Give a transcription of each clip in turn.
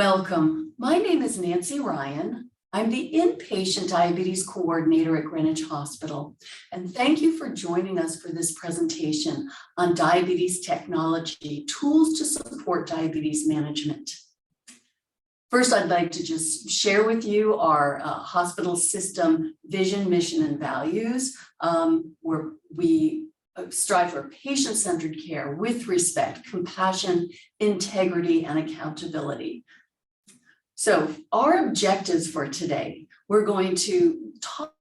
Welcome. My name is Nancy Ryan. I'm the Inpatient Diabetes Coordinator at Greenwich Hospital, and thank you for joining us for this presentation on diabetes technology, tools to support diabetes management. First, I'd like to just share with you our hospital system vision, mission, and values, where we strive for patient-centered care with respect, compassion, integrity, and accountability. So our objectives for today, we're going to talk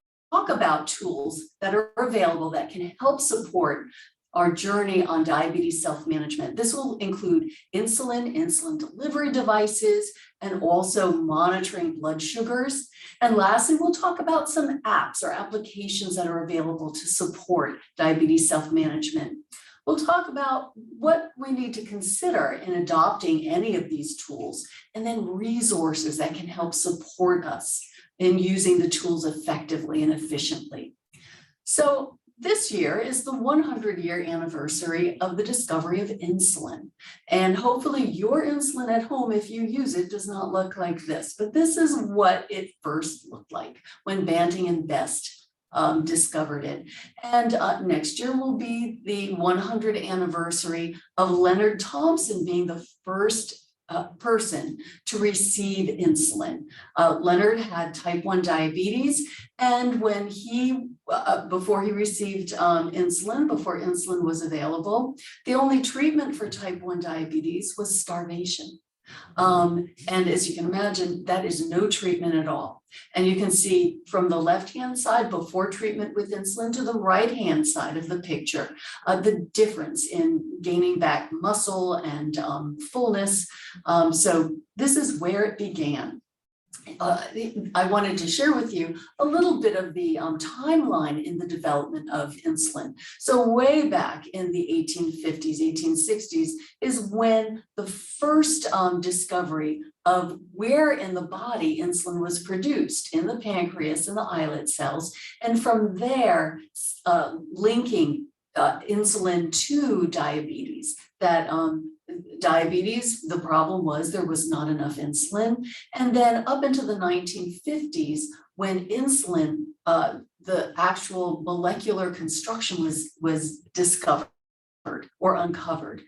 about tools that are available that can help support our journey on diabetes self-management. This will include insulin delivery devices, and also monitoring blood sugars. And lastly, we'll talk about some apps or applications that are available to support diabetes self-management. We'll talk about what we need to consider in adopting any of these tools, and then resources that can help support us in using the tools effectively and efficiently. So this year is the 100-year anniversary of the discovery of insulin. And hopefully your insulin at home, if you use it, does not look like this, but this is what it first looked like when Banting and Best discovered it. And next year will be the 100th anniversary of Leonard Thompson being the first person to receive insulin. Leonard had type 1 diabetes, and when he, before he received insulin, before insulin was available, the only treatment for type 1 diabetes was starvation. And as you can imagine, that is no treatment at all. And you can see from the left-hand side before treatment with insulin to the right-hand side of the picture, the difference in gaining back muscle and fullness. So this is where it began. I wanted to share with you a little bit of the timeline in the development of insulin. So way back in the 1850s, 1860s is when the first discovery of where in the body insulin was produced, in the pancreas and the islet cells. And from there, linking insulin to diabetes, that diabetes, the problem was there was not enough insulin. And then up into the 1950s, when insulin, the actual molecular construction was discovered or uncovered.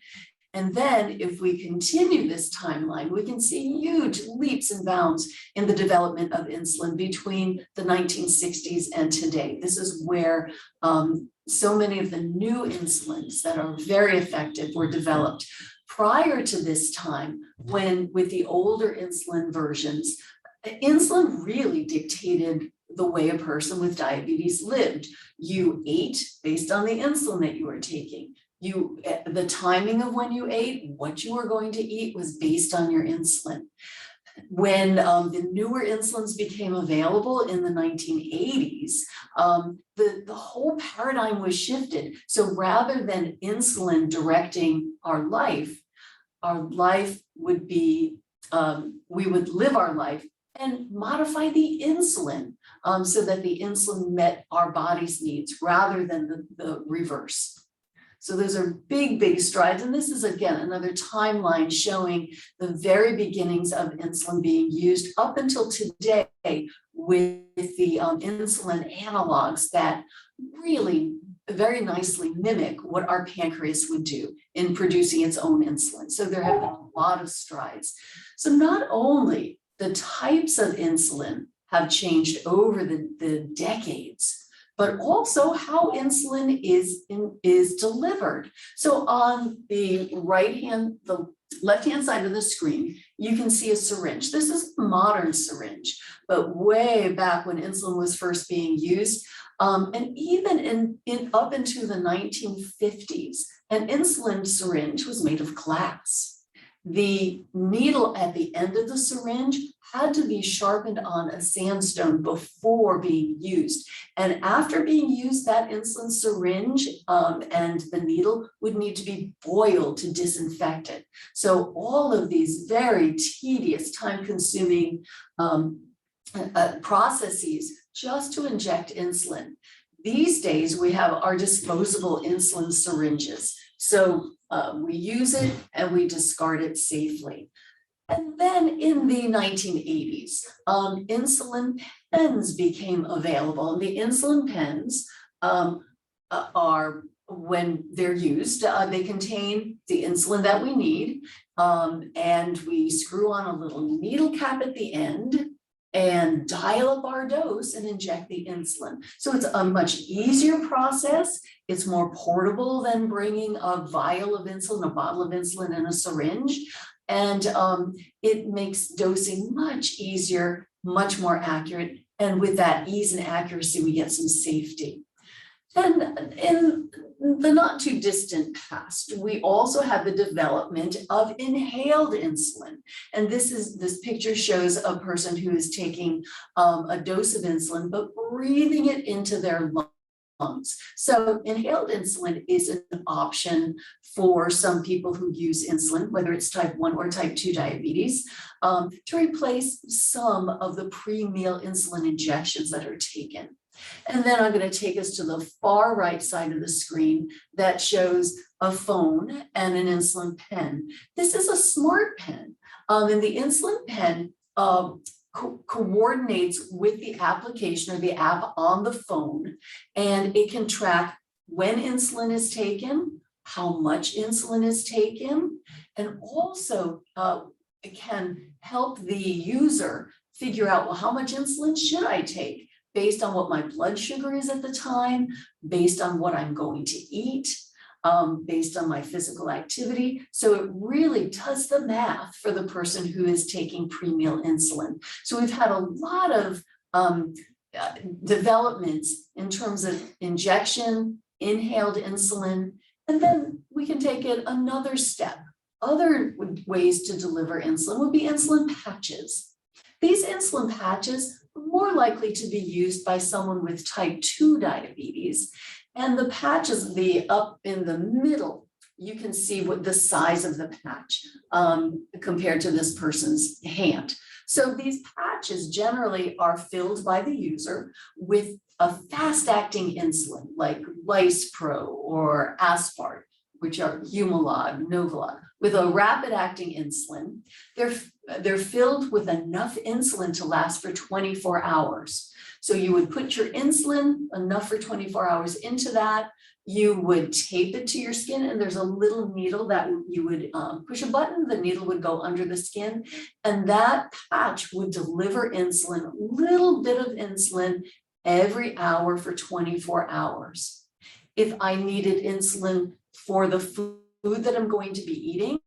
And then if we continue this timeline, we can see huge leaps and bounds in the development of insulin between the 1960s and today. This is where so many of the new insulins that are very effective were developed. Prior to this time, when with the older insulin versions, insulin really dictated the way a person with diabetes lived. You ate based on the insulin that you were taking. The timing of when you ate, what you were going to eat was based on your insulin. When the newer insulins became available in the 1980s, the whole paradigm was shifted. So rather than insulin directing our life would be, we would live our life and modify the insulin so that the insulin met our body's needs rather than the reverse. So those are big, big strides. And this is, again, another timeline showing the very beginnings of insulin being used up until today with the insulin analogs that really very nicely mimic what our pancreas would do in producing its own insulin. So there have been a lot of strides. So not only the types of insulin have changed over the decades, but also how insulin is delivered. So on the left-hand side of the screen, you can see a syringe. This is a modern syringe, but way back when insulin was first being used, and even up into the 1950s, an insulin syringe was made of glass. The needle at the end of the syringe had to be sharpened on a sandstone before being used. And after being used, that insulin syringe and the needle would need to be boiled to disinfect it. So all of these very tedious, time-consuming processes just to inject insulin. These days, we have our disposable insulin syringes. So we use it and we discard it safely. And then in the 1980s, insulin pens became available. And the insulin pens are, when they're used, they contain the insulin that we need. And we screw on a little needle cap at the end and dial up our dose and inject the insulin. So it's a much easier process. It's more portable than bringing a vial of insulin, a bottle of insulin, and a syringe. And it makes dosing much easier, much more accurate. And with that ease and accuracy, we get some safety. And in the not too distant past, we also had the development of inhaled insulin. And this picture shows a person who is taking a dose of insulin, but breathing it into their lungs. So inhaled insulin is an option for some people who use insulin, whether it's type 1 or type 2 diabetes, to replace some of the pre-meal insulin injections that are taken. And then I'm going to take us to the far right side of the screen that shows a phone and an insulin pen. This is a smart pen, and the insulin pen coordinates with the application or the app on the phone, and it can track when insulin is taken, how much insulin is taken, and also it can help the user figure out, well, how much insulin should I take based on what my blood sugar is at the time, based on what I'm going to eat, based on my physical activity. So it really does the math for the person who is taking pre-meal insulin. So we've had a lot of developments in terms of injection, inhaled insulin, and then we can take it another step. Other ways to deliver insulin would be insulin patches. These insulin patches are more likely to be used by someone with type 2 diabetes. And the patches, up in the middle, you can see what the size of the patch compared to this person's hand. So these patches generally are filled by the user with a fast-acting insulin like Lispro or Aspart, which are Humalog, Novolog, with a rapid-acting insulin. They're filled with enough insulin to last for 24 hours. So you would put your insulin, enough for 24 hours, into that. You would tape it to your skin, and there's a little needle that you would push a button, the needle would go under the skin, and that patch would deliver insulin, a little bit of insulin every hour for 24 hours. If I needed insulin for the food that I'm going to be eating,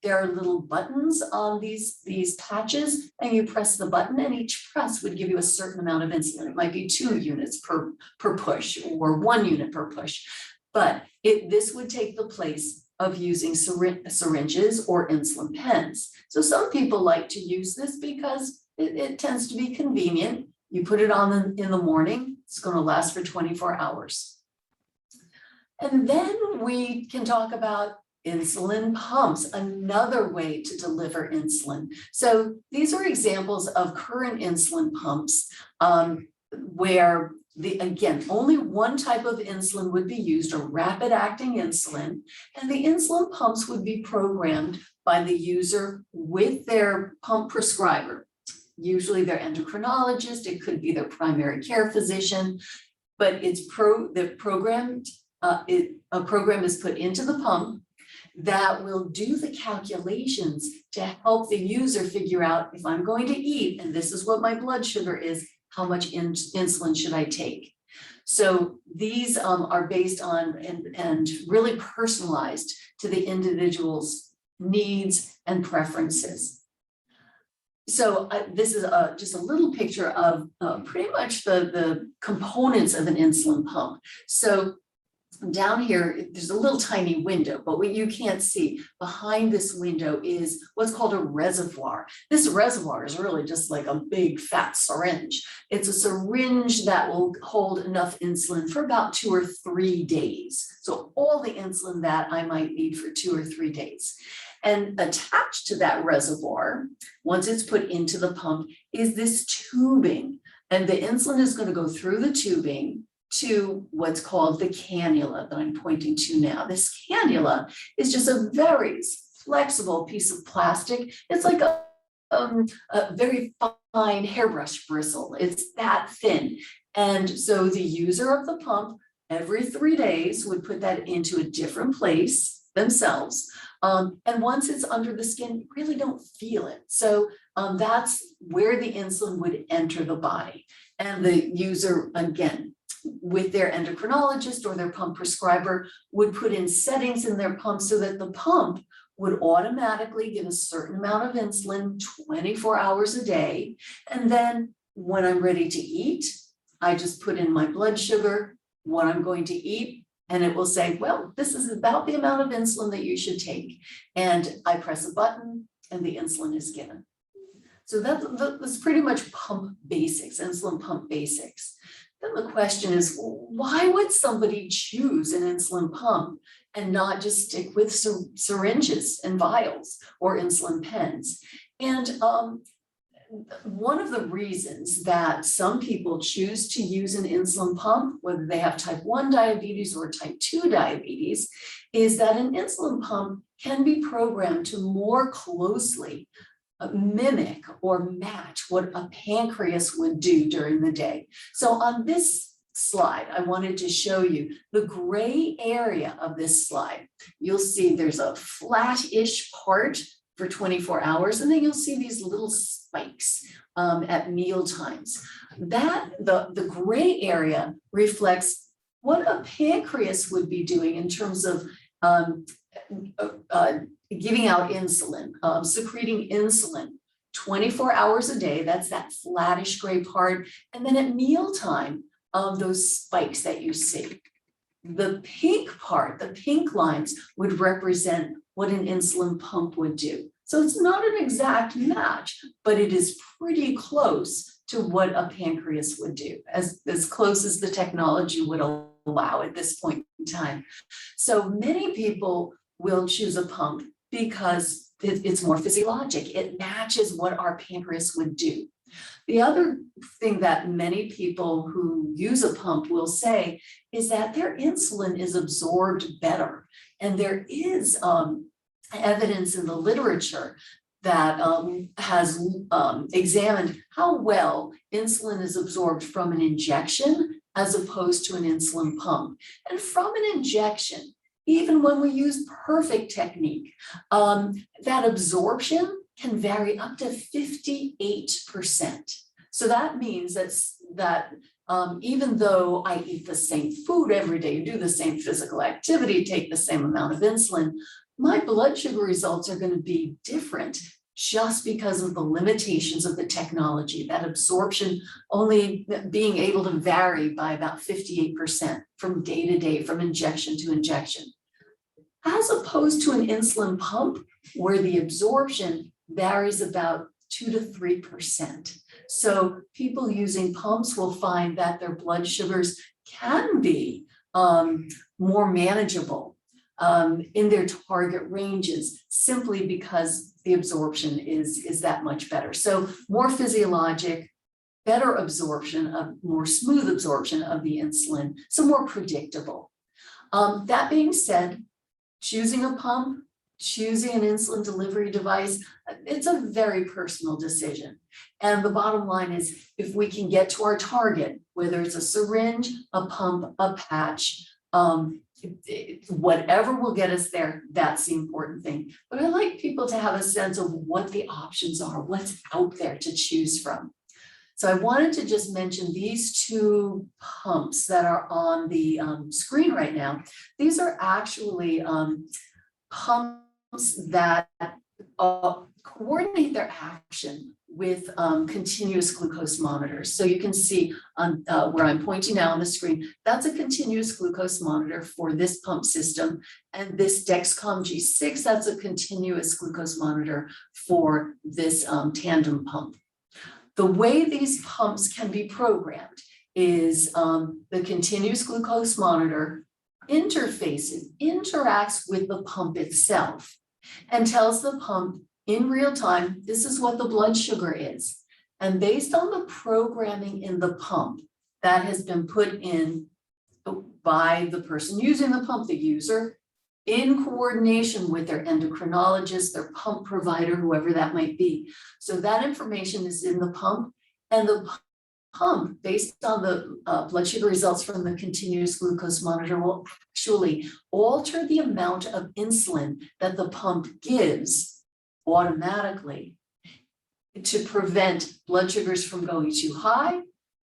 there are little buttons on these patches, and you press the button, and each press would give you a certain amount of insulin. It might be 2 units per push or 1 unit per push, but this would take the place of using syringes or insulin pens. So some people like to use this because it tends to be convenient. You put it on in the morning, it's going to last for 24 hours. And then we can talk about insulin pumps, another way to deliver insulin. So these are examples of current insulin pumps where again, only one type of insulin would be used, a rapid acting insulin, and the insulin pumps would be programmed by the user with their pump prescriber, usually their endocrinologist, it could be their primary care physician, but a program is put into the pump that will do the calculations to help the user figure out, if I'm going to eat and this is what my blood sugar is, how much insulin should I take? So these are based on and really personalized to the individual's needs and preferences. So this is just a little picture of pretty much the components of an insulin pump. So down here, there's a little tiny window, but what you can't see behind this window is what's called a reservoir. This reservoir is really just like a big fat syringe. It's a syringe that will hold enough insulin for about 2 or 3 days. So all the insulin that I might need for 2 or 3 days. And attached to that reservoir, once it's put into the pump, is this tubing. And the insulin is going to go through the tubing to what's called the cannula that I'm pointing to now. This cannula is just a very flexible piece of plastic. It's like a very fine hairbrush bristle. It's that thin. And so the user of the pump every 3 days would put that into a different place themselves. And once it's under the skin, you really don't feel it. So that's where the insulin would enter the body. And the user, again, with their endocrinologist or their pump prescriber, would put in settings in their pump so that the pump would automatically give a certain amount of insulin 24 hours a day. And then when I'm ready to eat, I just put in my blood sugar, what I'm going to eat, and it will say, well, this is about the amount of insulin that you should take. And I press a button and the insulin is given. So that's pretty much pump basics, insulin pump basics. Then the question is, why would somebody choose an insulin pump and not just stick with syringes and vials or insulin pens? And one of the reasons that some people choose to use an insulin pump, whether they have type 1 diabetes or type 2 diabetes, is that an insulin pump can be programmed to more closely mimic or match what a pancreas would do during the day. So on this slide, I wanted to show you the gray area of this slide. You'll see there's a flat-ish part for 24 hours, and then you'll see these little spikes at meal times. The gray area reflects what a pancreas would be doing in terms of giving out insulin, secreting insulin 24 hours a day. That's that flattish gray part. And then at mealtime, those spikes that you see. The pink part, the pink lines, would represent what an insulin pump would do. So it's not an exact match, but it is pretty close to what a pancreas would do, as close as the technology would allow at this point in time. So many people will choose a pump because it's more physiologic. It matches what our pancreas would do. The other thing that many people who use a pump will say is that their insulin is absorbed better. And there is evidence in the literature that has examined how well insulin is absorbed from an injection as opposed to an insulin pump. And from an injection, even when we use perfect technique, that absorption can vary up to 58%. So that means that even though I eat the same food every day, do the same physical activity, take the same amount of insulin, my blood sugar results are going to be different just because of the limitations of the technology, that absorption only being able to vary by about 58% from day to day, from injection to injection, as opposed to an insulin pump where the absorption varies about 2 to 3%. So people using pumps will find that their blood sugars can be more manageable in their target ranges, simply because the absorption is that much better. So more physiologic, better absorption, more smooth absorption of the insulin, so more predictable. That being said, choosing a pump, choosing an insulin delivery device, it's a very personal decision. And the bottom line is, if we can get to our target, whether it's a syringe, a pump, a patch, whatever will get us there, that's the important thing. But I like people to have a sense of what the options are, what's out there to choose from. So I wanted to just mention these two pumps that are on the screen right now. These are actually pumps that coordinate their action with continuous glucose monitors. So you can see on where I'm pointing now on the screen, that's a continuous glucose monitor for this pump system. And this Dexcom G6, that's a continuous glucose monitor for this tandem pump. The way these pumps can be programmed is the continuous glucose monitor interacts with the pump itself and tells the pump in real time, this is what the blood sugar is. And based on the programming in the pump that has been put in by the person using the pump, the user, in coordination with their endocrinologist, their pump provider, whoever that might be. So that information is in the pump, and the pump, based on the blood sugar results from the continuous glucose monitor, will actually alter the amount of insulin that the pump gives automatically to prevent blood sugars from going too high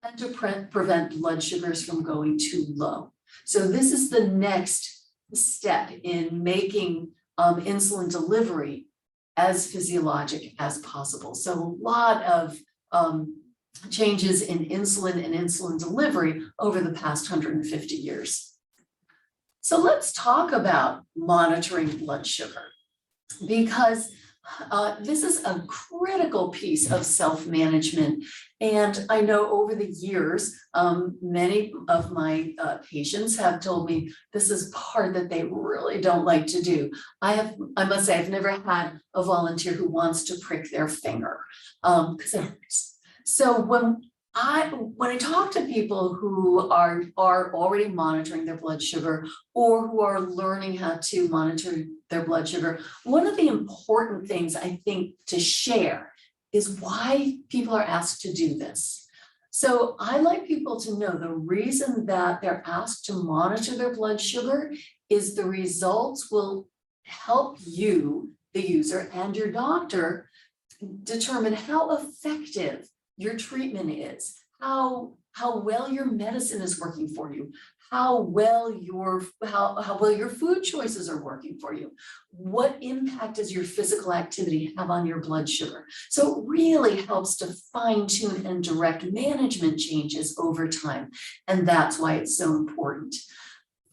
and to prevent blood sugars from going too low. So this is the next step in making insulin delivery as physiologic as possible. So a lot of changes in insulin and insulin delivery over the past 150 years. So let's talk about monitoring blood sugar, because this is a critical piece of self-management. And I know over the years, many of my patients have told me this is part that they really don't like to do. I must say, I've never had a volunteer who wants to prick their finger because it hurts. So when I talk to people who are already monitoring their blood sugar or who are learning how to monitor their blood sugar, one of the important things I think to share is why people are asked to do this. So I like people to know the reason that they're asked to monitor their blood sugar is the results will help you, the user, and your doctor determine how effective your treatment is, how well your medicine is working for you, how well your food choices are working for you, what impact does your physical activity have on your blood sugar. So it really helps to fine-tune and direct management changes over time, and that's why it's so important.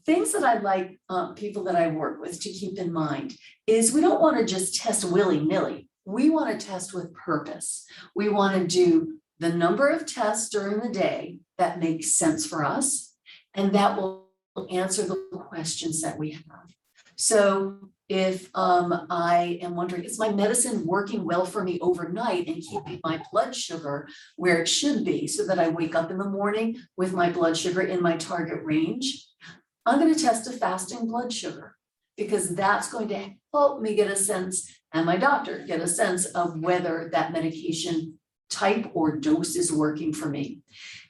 Things that I like people that I work with to keep in mind is we don't want to just test willy-nilly. We want to test with purpose. We want to do the number of tests during the day that makes sense for us, and that will answer the questions that we have. So if I am wondering, is my medicine working well for me overnight and keeping my blood sugar where it should be so that I wake up in the morning with my blood sugar in my target range? I'm going to test a fasting blood sugar, because that's going to help me get a sense, and my doctor get a sense of whether that medication type or dose is working for me.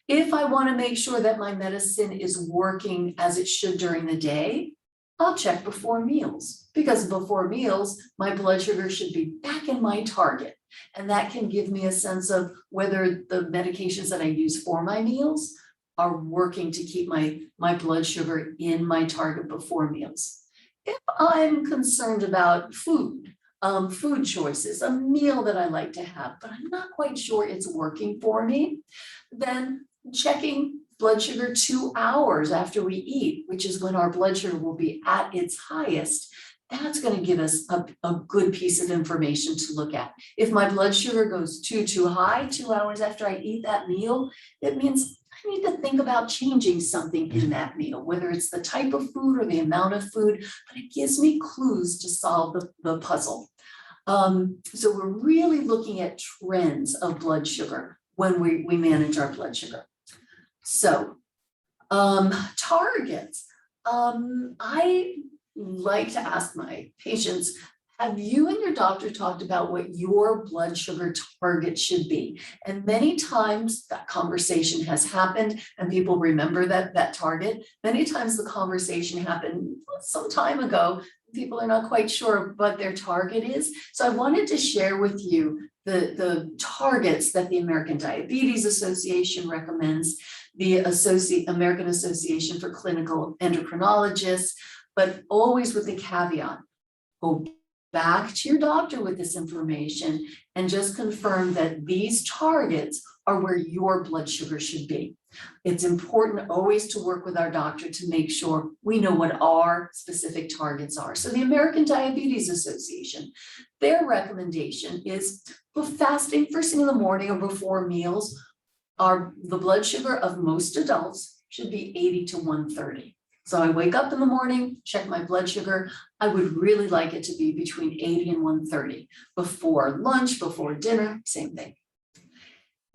If I want to make sure that my medicine is working as it should during the day, I'll check before meals, because before meals, my blood sugar should be back in my target. And that can give me a sense of whether the medications that I use for my meals are working to keep my blood sugar in my target before meals. If I'm concerned about food choices, a meal that I like to have, but I'm not quite sure it's working for me, then checking blood sugar 2 hours after we eat, which is when our blood sugar will be at its highest, that's going to give us a good piece of information to look at. If my blood sugar goes too high 2 hours after I eat that meal, it means I need to think about changing something in that meal, whether it's the type of food or the amount of food, but it gives me clues to solve the puzzle. So we're really looking at trends of blood sugar when we manage our blood sugar. So targets. I like to ask my patients, have you and your doctor talked about what your blood sugar target should be? And many times that conversation has happened and people remember that target. Many times the conversation happened some time ago. People are not quite sure what their target is. So I wanted to share with you the targets that the American Diabetes Association recommends, the American Association for Clinical Endocrinologists, but always with the caveat, go back to your doctor with this information and just confirm that these targets are where your blood sugar should be. It's important always to work with our doctor to make sure we know what our specific targets are. So the American Diabetes Association, their recommendation is fasting first thing in the morning or before meals. The blood sugar of most adults should be 80 to 130. So I wake up in the morning, check my blood sugar. I would really like it to be between 80 and 130. Before lunch, before dinner, same thing.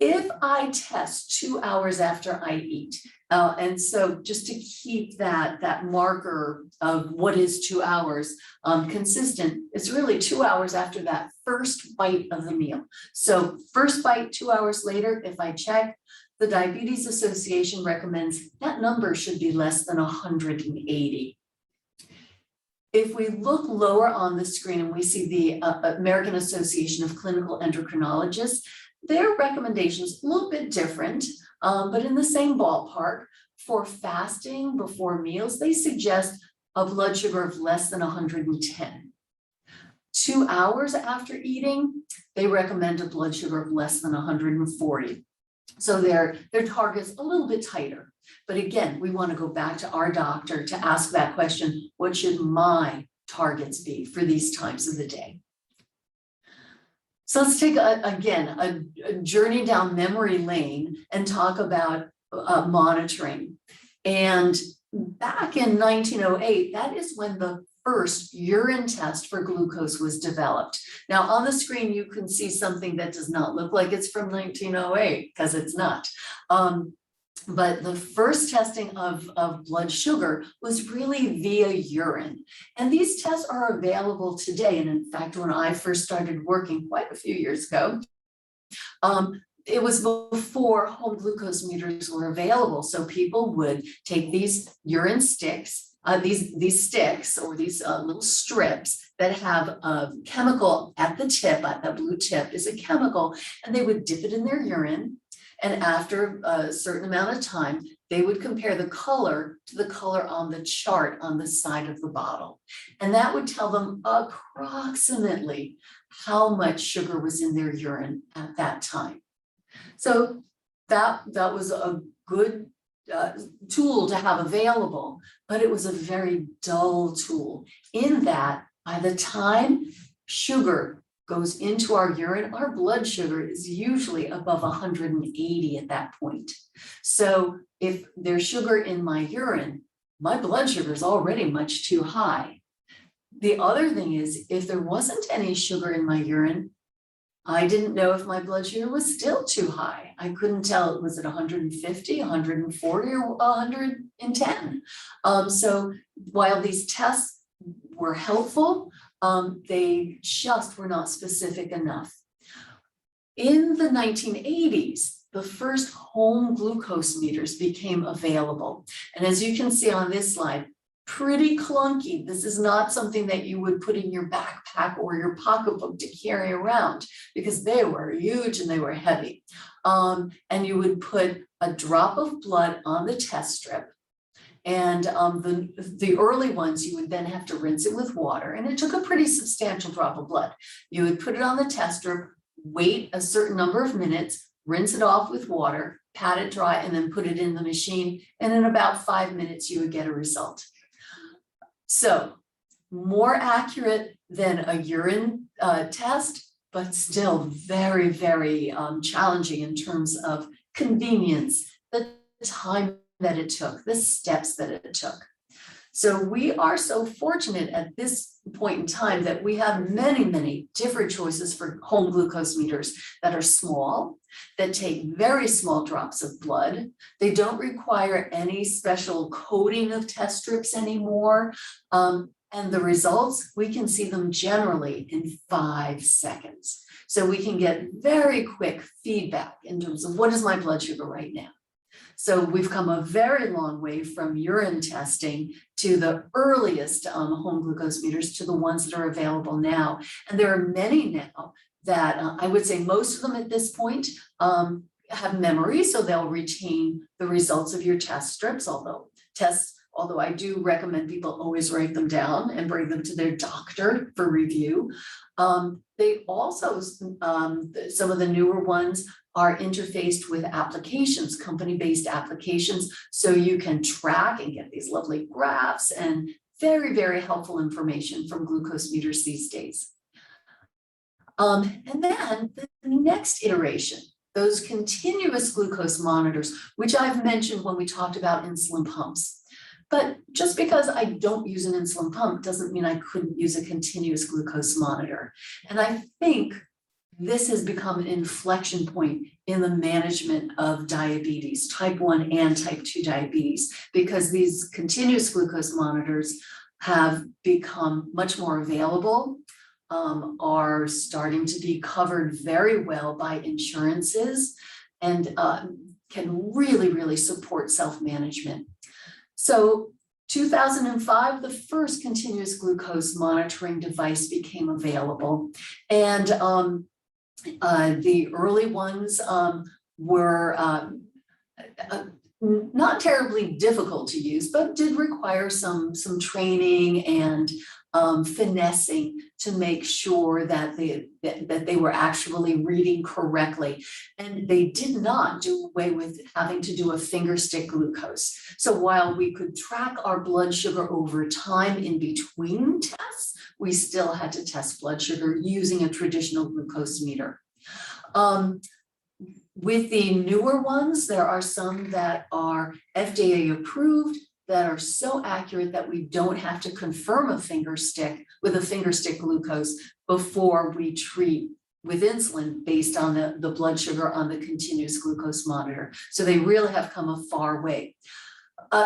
If I test 2 hours after I eat, And so just to keep that marker of what is 2 hours consistent, it's really 2 hours after that first bite of the meal. So first bite, 2 hours later, if I check, the Diabetes Association recommends that number should be less than 180. If we look lower on the screen and we see the American Association of Clinical Endocrinologists, their recommendations a little bit different, but in the same ballpark. For fasting before meals, they suggest a blood sugar of less than 110. 2 hours after eating, they recommend a blood sugar of less than 140. So their target's a little bit tighter. But again, we want to go back to our doctor to ask that question, what should my targets be for these times of the day? So let's take, a journey down memory lane and talk about monitoring. And back in 1908, that is when the first urine test for glucose was developed. Now on the screen, you can see something that does not look like it's from 1908, because it's not. But the first testing of blood sugar was really via urine. And these tests are available today. And in fact, when I first started working quite a few years ago, it was before home glucose meters were available. So people would take these urine sticks, these sticks or these little strips that have a chemical at the tip, the blue tip is a chemical, and they would dip it in their urine. And after a certain amount of time, they would compare the color to the color on the chart on the side of the bottle. And that would tell them approximately how much sugar was in their urine at that time. So that was a good tool to have available, but it was a very dull tool in that by the time sugar goes into our urine, our blood sugar is usually above 180 at that point. So if there's sugar in my urine, my blood sugar is already much too high. The other thing is, if there wasn't any sugar in my urine, I didn't know if my blood sugar was still too high. I couldn't tell, was it 150, 140, or 110? So while these tests were helpful, they just were not specific enough. In the 1980s, the first home glucose meters became available. And as you can see on this slide, pretty clunky. This is not something that you would put in your backpack or your pocketbook to carry around because they were huge and they were heavy. And you would put a drop of blood on the test strip. And the early ones, you would then have to rinse it with water. And it took a pretty substantial drop of blood. You would put it on the test strip, wait a certain number of minutes, rinse it off with water, pat it dry, and then put it in the machine. And in about 5 minutes, you would get a result. So more accurate than a urine test, but still very, very challenging in terms of convenience, the time that it took, the steps that it took. So we are so fortunate at this point in time that we have many, many different choices for home glucose meters that are small, that take very small drops of blood. They don't require any special coating of test strips anymore. And the results, we can see them generally in 5 seconds. So we can get very quick feedback in terms of what is my blood sugar right now. So we've come a very long way from urine testing to the earliest home glucose meters to the ones that are available now. And there are many now that I would say most of them at this point have memory, so they'll retain the results of your test strips, although I do recommend people always write them down and bring them to their doctor for review. They also, some of the newer ones are interfaced with applications, company-based applications, so you can track and get these lovely graphs and very, very helpful information from glucose meters these days. And then the next iteration, those continuous glucose monitors, which I've mentioned when we talked about insulin pumps. But just because I don't use an insulin pump doesn't mean I couldn't use a continuous glucose monitor. And I think this has become an inflection point in the management of diabetes, type 1 and type 2 diabetes, because these continuous glucose monitors have become much more available, are starting to be covered very well by insurances, and can really support self-management. So 2005, the first continuous glucose monitoring device became available. And the early ones were not terribly difficult to use, but did require some training and finessing to make sure that they were actually reading correctly. And they did not do away with having to do a finger stick glucose. So while we could track our blood sugar over time in between tests, we still had to test blood sugar using a traditional glucose meter. With the newer ones, there are some that are FDA approved, that are so accurate that we don't have to confirm a finger stick with a finger stick glucose before we treat with insulin based on the blood sugar on the continuous glucose monitor. So they really have come a far way.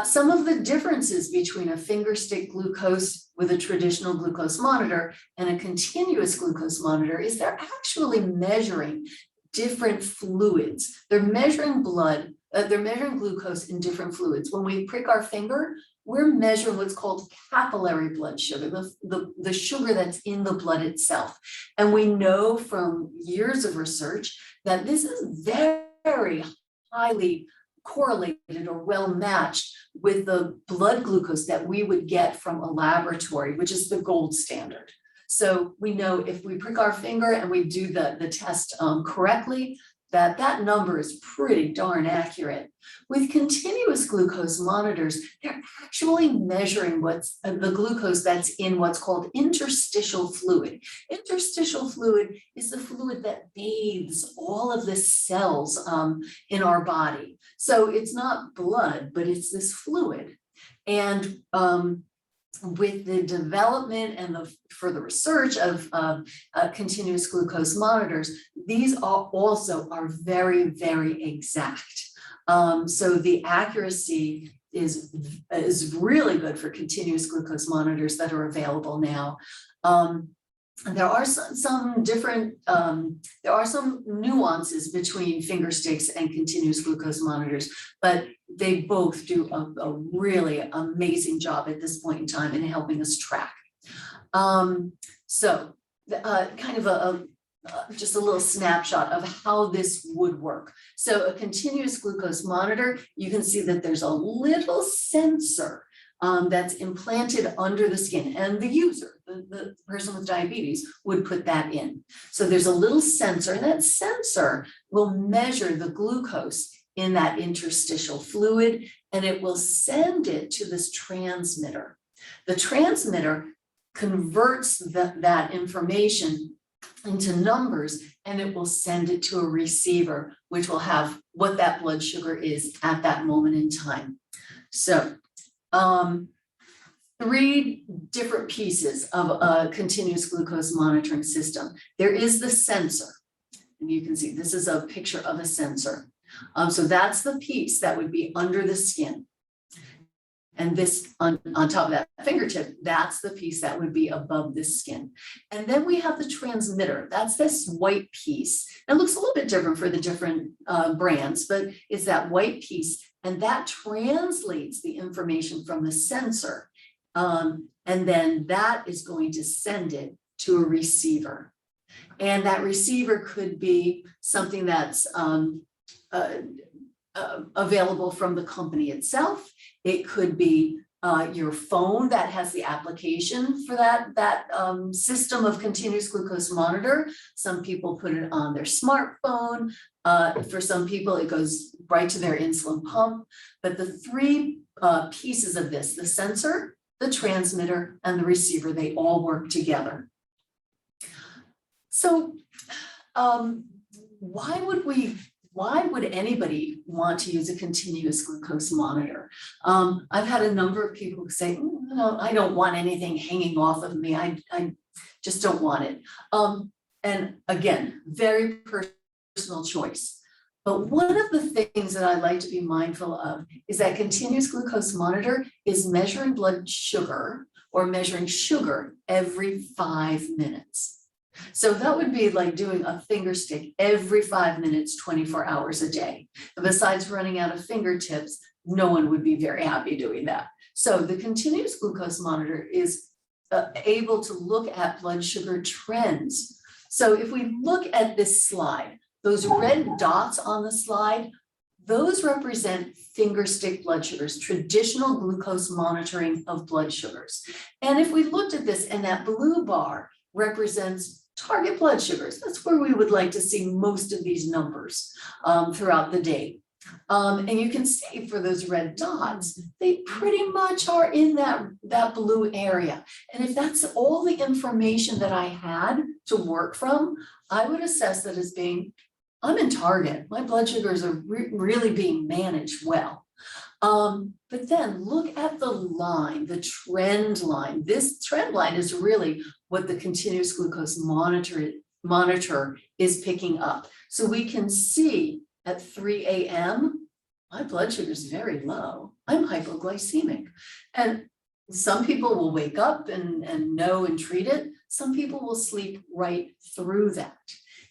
Some of the differences between a finger stick glucose with a traditional glucose monitor and a continuous glucose monitor is they're actually measuring different fluids. They're measuring blood. They're measuring glucose in different fluids. When we prick our finger, we're measuring what's called capillary blood sugar, the sugar that's in the blood itself. And we know from years of research that this is very highly correlated or well matched with the blood glucose that we would get from a laboratory, which is the gold standard. So we know if we prick our finger and we do the test correctly, that number is pretty darn accurate. With continuous glucose monitors, they're actually measuring what's the glucose that's in what's called interstitial fluid. Interstitial fluid is the fluid that bathes all of the cells in our body. So it's not blood, but it's this fluid. And with the development and the further research of continuous glucose monitors, these are also very exact. So the accuracy is really good for continuous glucose monitors that are available now. There are some different, there are some nuances between finger sticks and continuous glucose monitors, but they both do a really amazing job at this point in time in helping us track. So kind of just a little snapshot of how this would work. So a continuous glucose monitor, you can see that there's a little sensor that's implanted under the skin, and the user, the person with diabetes, would put that in. So there's a little sensor, and that sensor will measure the glucose in that interstitial fluid, and it will send it to this transmitter. The transmitter converts that information into numbers, and it will send it to a receiver, which will have what that blood sugar is at that moment in time. So three different pieces of a continuous glucose monitoring system. There is the sensor, and you can see this is a picture of a sensor. So that's the piece that would be under the skin. And this on top of that fingertip, that's the piece that would be above the skin. And then we have the transmitter. That's this white piece. It looks a little bit different for the different brands, but it's that white piece. And that translates the information from the sensor. And then that is going to send it to a receiver. And that receiver could be something that's available from the company itself. It could be your phone that has the application for that system of continuous glucose monitor. Some people put it on their smartphone. For some people, it goes right to their insulin pump. But the three pieces of this, the sensor, the transmitter, and the receiver, they all work together. So why would anybody want to use a continuous glucose monitor? I've had a number of people who say, no, I don't want anything hanging off of me. I just don't want it. And again, very personal choice. But one of the things that I like to be mindful of is that continuous glucose monitor is measuring blood sugar or measuring sugar every 5 minutes. So that would be like doing a finger stick every 5 minutes, 24 hours a day. And besides running out of fingertips, no one would be very happy doing that. So the continuous glucose monitor is able to look at blood sugar trends. So if we look at this slide, those red dots on the slide, those represent finger stick blood sugars, traditional glucose monitoring of blood sugars. And if we looked at this and that blue bar represents target blood sugars, that's where we would like to see most of these numbers throughout the day. And you can see for those red dots, they pretty much are in that blue area. And if that's all the information that I had to work from, I would assess that as being, I'm in target. My blood sugars are really being managed well. But then look at the line, the trend line. This trend line is really what the continuous glucose monitor is picking up. So we can see at 3 a.m., my blood sugar is very low. I'm hypoglycemic. And some people will wake up and know and treat it. Some people will sleep right through that.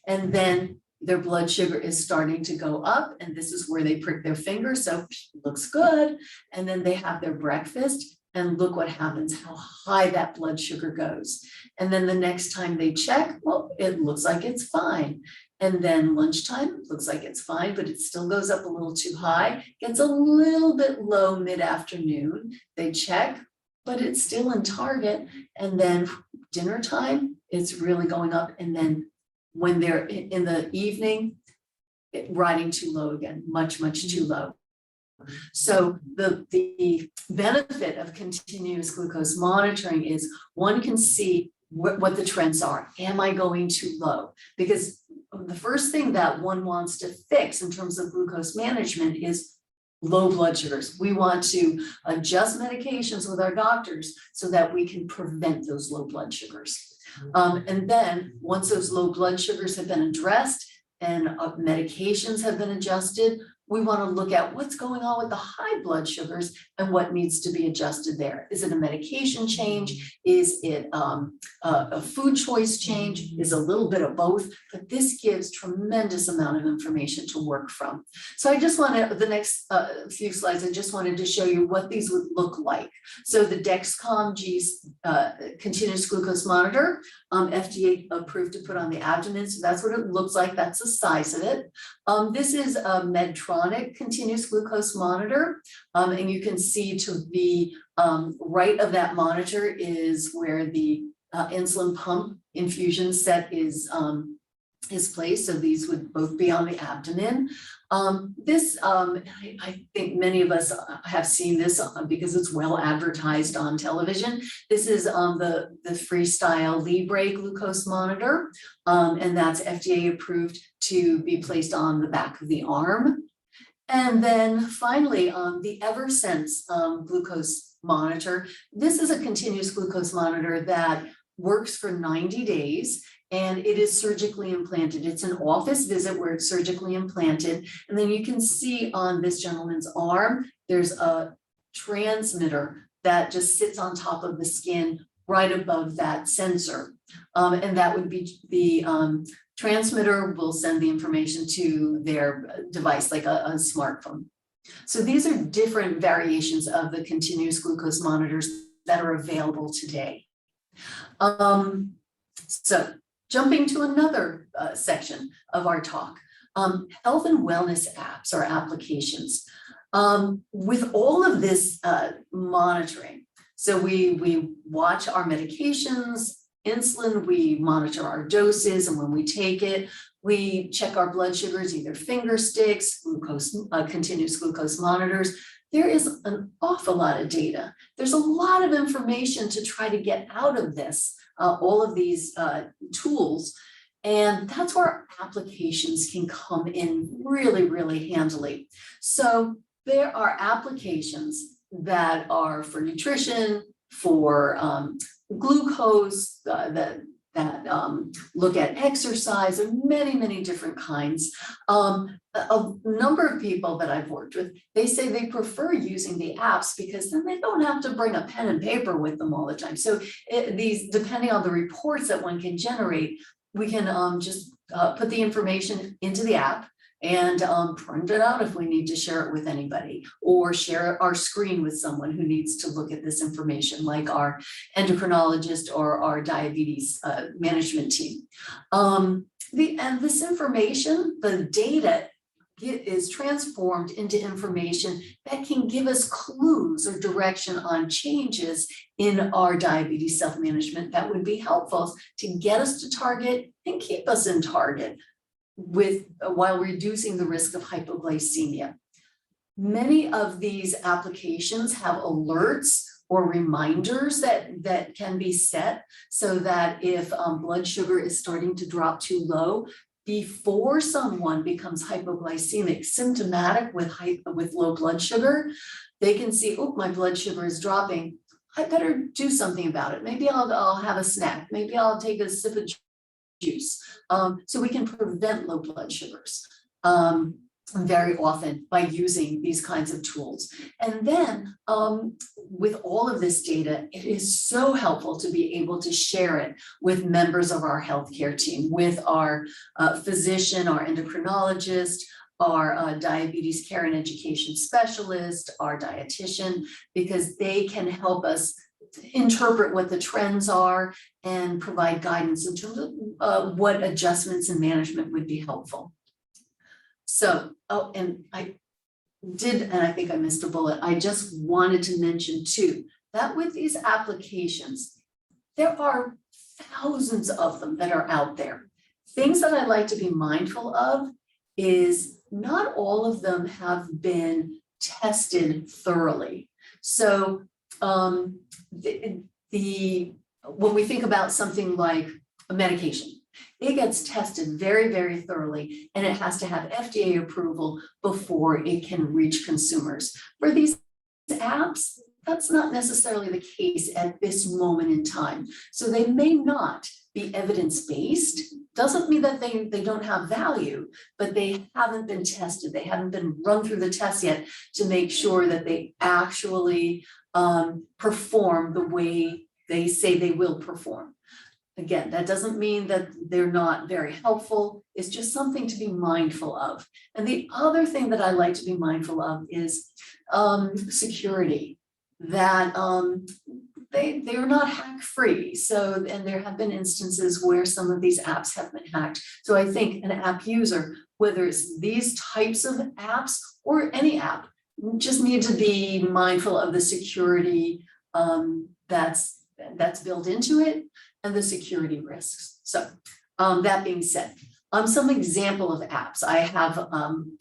And then their blood sugar is starting to go up, and this is where they prick their finger, so looks good. And then they have their breakfast, and look what happens, how high that blood sugar goes. And then the next time they check, well, it looks like it's fine. And then lunchtime, looks like it's fine, but it still goes up a little too high, gets a little bit low mid-afternoon. They check, but it's still in target. And then dinner time, it's really going up. And then when they're in the evening, riding too low again, much too low. So the benefit of continuous glucose monitoring is one can see what the trends are. Am I going too low? Because the first thing that one wants to fix in terms of glucose management is low blood sugars. We want to adjust medications with our doctors so that we can prevent those low blood sugars. And then once those low blood sugars have been addressed and medications have been adjusted, we want to look at what's going on with the high blood sugars and what needs to be adjusted there. Is it a medication change? Is it a food choice change? Is a little bit of both, but this gives tremendous amount of information to work from. So I just wanted, the next few slides, I just wanted to show you what these would look like. So the Dexcom G continuous glucose monitor, FDA approved to put on the abdomen. So that's what it looks like. That's the size of it. This is a Medtronic continuous glucose monitor. And you can see to the right of that monitor is where the insulin pump infusion set is placed. So these would both be on the abdomen. I think many of us have seen this because it's well advertised on television. This is the Freestyle Libre glucose monitor, and that's FDA approved to be placed on the back of the arm. And then finally, the Eversense glucose monitor. This is a continuous glucose monitor that works for 90 days. And it is surgically implanted. It's an office visit where it's surgically implanted. And then you can see on this gentleman's arm, there's a transmitter that just sits on top of the skin right above that sensor. And that would be the transmitter will send the information to their device, like a smartphone. So these are different variations of the continuous glucose monitors that are available today. So jumping to another section of our talk, health and wellness apps or applications. With all of this monitoring, so we watch our medications, insulin, we monitor our doses, and when we take it, we check our blood sugars, either finger sticks, glucose, continuous glucose monitors. There is an awful lot of data. There's a lot of information to try to get out of this. All of these tools, and that's where applications can come in really handily. So there are applications that are for nutrition, for glucose, the look at exercise, and many different kinds. A number of people that I've worked with, they say they prefer using the apps because then they don't have to bring a pen and paper with them all the time. So these, depending on the reports that one can generate, we can just put the information into the app and print it out if we need to share it with anybody, or share our screen with someone who needs to look at this information, like our endocrinologist or our diabetes management team. And this information, the data, is transformed into information that can give us clues or direction on changes in our diabetes self-management that would be helpful to get us to target and keep us in target while reducing the risk of hypoglycemia. Many of these applications have alerts or reminders that can be set so that if blood sugar is starting to drop too low, before someone becomes hypoglycemic, symptomatic with low blood sugar, they can see, oh, my blood sugar is dropping. I better do something about it. Maybe I'll have a snack. Maybe I'll take a sip of juice. So we can prevent low blood sugars very often by using these kinds of tools. And then with all of this data, it is so helpful to be able to share it with members of our healthcare team, with our physician, our endocrinologist, our diabetes care and education specialist, our dietitian, because they can help us interpret what the trends are and provide guidance in terms of what adjustments and management would be helpful. So, and I think I missed a bullet. I just wanted to mention too, that with these applications, there are thousands of them that are out there. Things that I like to be mindful of is not all of them have been tested thoroughly. So when we think about something like a medication, it gets tested very thoroughly, and it has to have FDA approval before it can reach consumers. For these apps, that's not necessarily the case at this moment in time. So they may not be evidence-based. Doesn't mean that they don't have value, but they haven't been tested. They haven't been run through the tests yet to make sure that they actually perform the way they say they will perform. Again, that doesn't mean that they're not very helpful. It's just something to be mindful of. And the other thing that I like to be mindful of is security, that they are not hack-free. So, and there have been instances where some of these apps have been hacked. So I think an app user, whether it's these types of apps or any app, just need to be mindful of the security that's built into it and the security risks. So that being said, some example of apps I have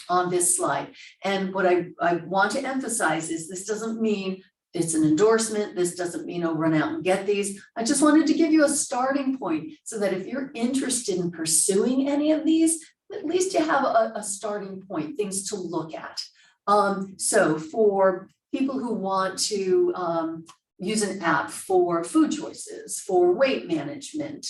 on this slide. And what I want to emphasize is this doesn't mean it's an endorsement. This doesn't mean I'll run out and get these. I just wanted to give you a starting point so that if you're interested in pursuing any of these, at least you have a starting point, things to look at. So for people who want to use an app for food choices, for weight management,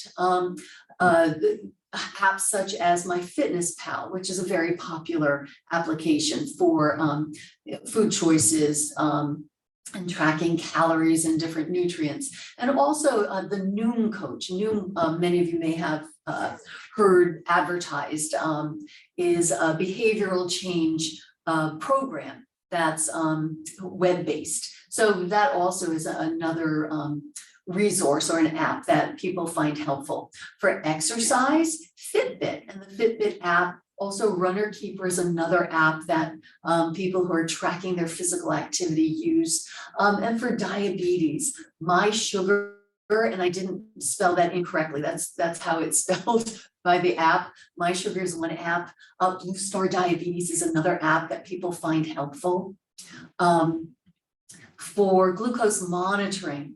apps such as MyFitnessPal, which is a very popular application for food choices and tracking calories and different nutrients. And also the Noom Coach. Noom, many of you may have heard advertised, is a behavioral change program that's web-based. So that also is another resource or an app that people find helpful. For exercise, Fitbit, and the Fitbit app, also Runner Keeper is another app that people who are tracking their physical activity use. And for diabetes, My Sugar, and I didn't spell that incorrectly, that's how it's spelled by the app. My Sugar is one app. Blue Star Diabetes is another app that people find helpful. For glucose monitoring,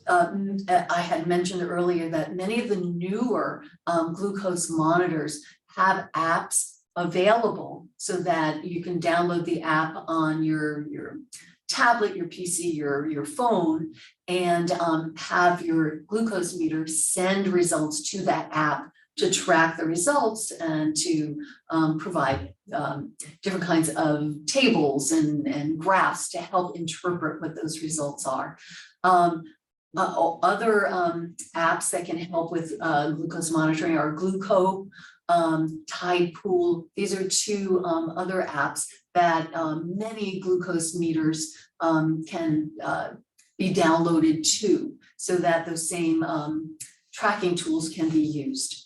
I had mentioned earlier that many of the newer glucose monitors have apps available so that you can download the app on your tablet, your PC, your phone, and have your glucose meter send results to that app to track the results and to provide different kinds of tables and graphs to help interpret what those results are. Other apps that can help with glucose monitoring are Gluco, Tide Pool. These are two other apps that many glucose meters can be downloaded to, so that those same tracking tools can be used.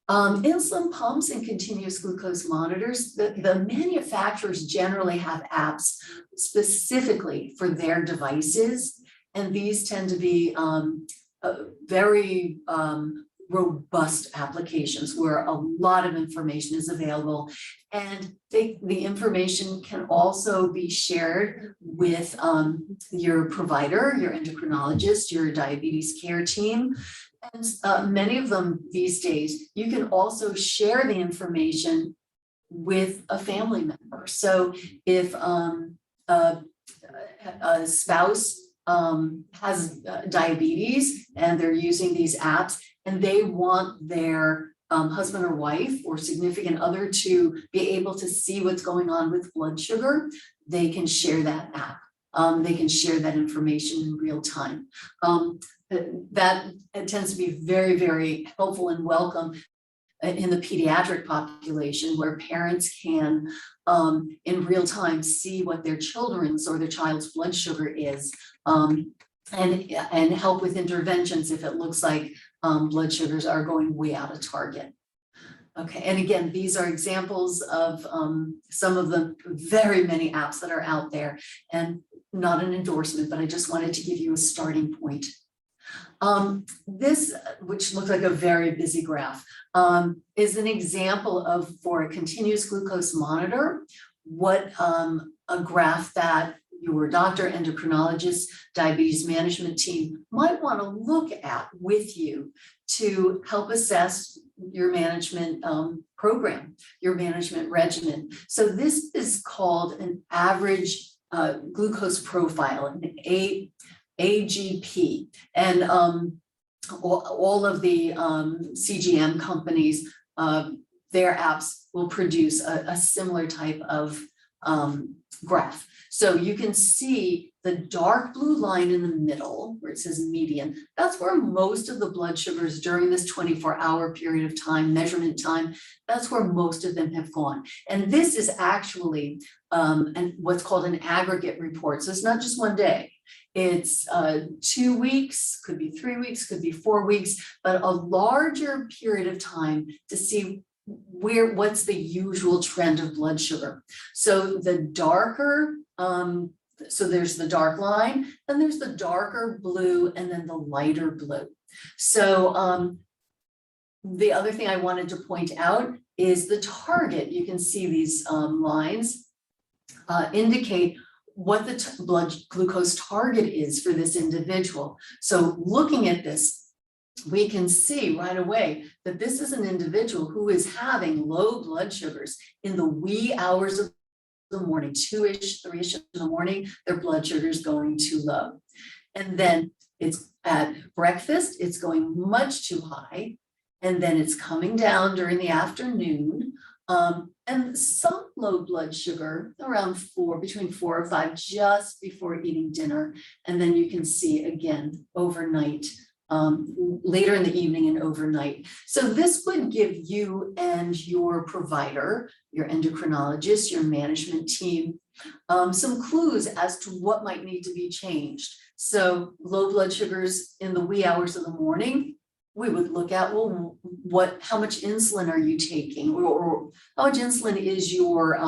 Insulin pumps and continuous glucose monitors, the manufacturers generally have apps specifically for their devices, and these tend to be very robust applications where a lot of information is available, and the information can also be shared with your provider, your endocrinologist, your diabetes care team. And many of them these days, you can also share the information with a family member. So if a spouse has diabetes and they're using these apps and they want their husband or wife or significant other to be able to see what's going on with blood sugar, they can share that app. They can share that information in real time. That tends to be very, very helpful and welcome in the pediatric population, where parents can in real time see what their children's or their child's blood sugar is, and help with interventions if it looks like blood sugars are going way out of target. Okay, and again, these are examples of some of the very many apps that are out there, and not an endorsement, but I just wanted to give you a starting point. This, which looks like a very busy graph, is an example of, for a continuous glucose monitor, what a graph that your doctor, endocrinologist, diabetes management team might want to look at with you to help assess your management program, your management regimen. So this is called an average glucose profile, an AGP, and all of the CGM companies, their apps will produce a similar type of graph. So you can see the dark blue line in the middle where it says median. That's where most of the blood sugars during this 24-hour period of time, measurement time, that's where most of them have gone. And this is actually what's called an aggregate report. So it's not just one day. It's 2 weeks, could be 3 weeks, could be 4 weeks, but a larger period of time to see what's the usual trend of blood sugar. So the darker, so there's the dark line, then there's the darker blue, and then the lighter blue. So the other thing I wanted to point out is the target. You can see these lines indicate what the blood glucose target is for this individual. So looking at this, we can see right away that this is an individual who is having low blood sugars in the wee hours of the morning, 2-ish, 3-ish in the morning, their blood sugar is going too low. And then it's at breakfast, it's going much too high. And then it's coming down during the afternoon. And some low blood sugar around between 4 or 5, just before eating dinner. And then you can see again overnight, later in the evening and overnight. So this would give you and your provider, your endocrinologist, your management team, some clues as to what might need to be changed. So low blood sugars in the wee hours of the morning, we would look at, well, how much insulin are you taking, or how much insulin is your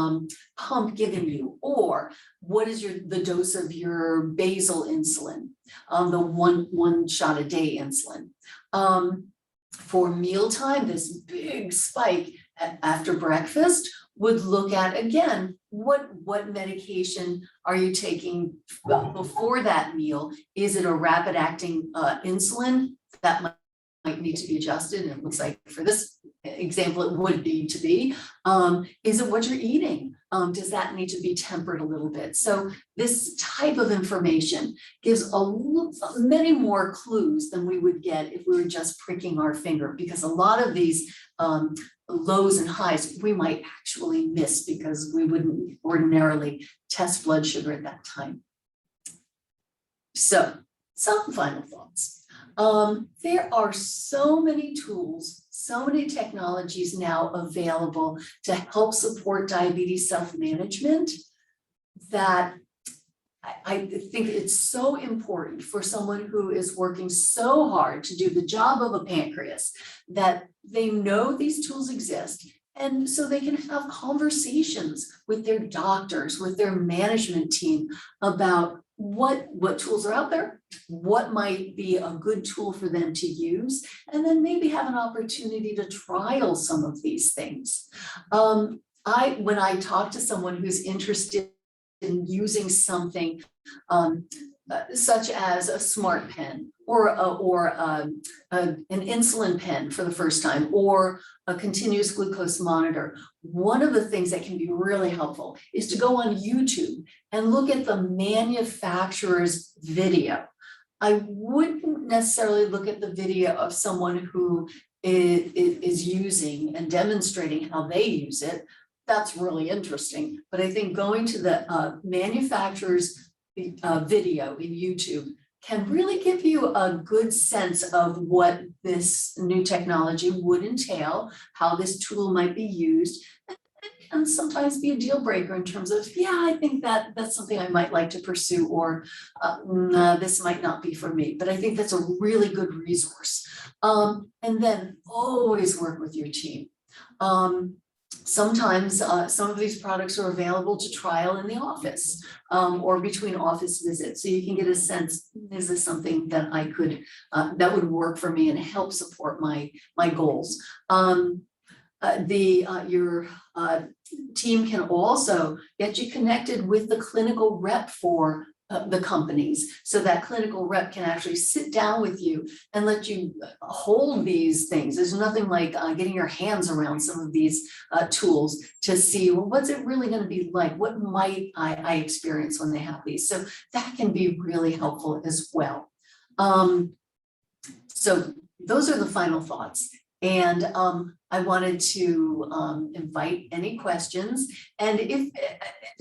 pump giving you, or what is the dose of your basal insulin, the one shot a day insulin. For mealtime, this big spike after breakfast would look at, again, what medication are you taking before that meal? Is it a rapid acting insulin that might need to be adjusted? And it looks like for this example it would need to be. Is it what you're eating? Does that need to be tempered a little bit? So this type of information gives many more clues than we would get if we were just pricking our finger, because a lot of these lows and highs we might actually miss because we wouldn't ordinarily test blood sugar at that time. So some final thoughts. There are so many tools, so many technologies now available to help support diabetes self-management that I think it's so important for someone who is working so hard to do the job of a pancreas that they know these tools exist. And so they can have conversations with their doctors, with their management team about what tools are out there, what might be a good tool for them to use, and then maybe have an opportunity to trial some of these things. When I talk to someone who's interested in using something such as a smart pen or an insulin pen for the first time, or a continuous glucose monitor, one of the things that can be really helpful is to go on YouTube and look at the manufacturer's video. I wouldn't necessarily look at the video of someone who is using and demonstrating how they use it. That's really interesting. But I think going to the manufacturer's video in YouTube can really give you a good sense of what this new technology would entail, how this tool might be used, and sometimes be a deal breaker in terms of, yeah, I think that's something I might like to pursue, or no, this might not be for me. But I think that's a really good resource. And then always work with your team. Sometimes some of these products are available to trial in the office or between office visits. So you can get a sense, is this something that I could, that would work for me and help support my goals? Your team can also get you connected with the clinical rep for the companies, so that clinical rep can actually sit down with you and let you hold these things. There's nothing like getting your hands around some of these tools to see, well, what's it really going to be like? What might I experience when they have these? So that can be really helpful as well. So those are the final thoughts. And I wanted to invite any questions. And if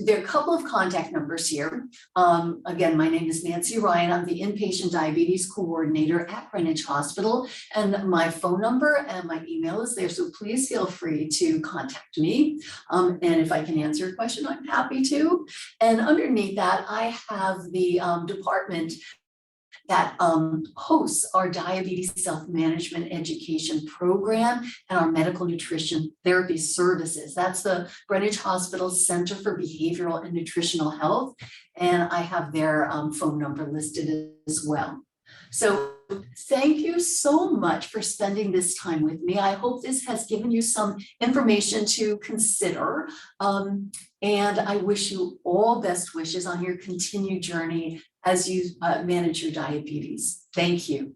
there are a couple of contact numbers here. Again, my name is Nancy Ryan. I'm the inpatient diabetes coordinator at Greenwich Hospital. And my phone number and my email is there. So please feel free to contact me. And if I can answer a question, I'm happy to. And underneath that, I have the department that hosts our diabetes self-management education program and our medical nutrition therapy services. That's the Greenwich Hospital Center for Behavioral and Nutritional Health. And I have their phone number listed as well. So thank you so much for spending this time with me. I hope this has given you some information to consider. And I wish you all best wishes on your continued journey as you manage your diabetes. Thank you.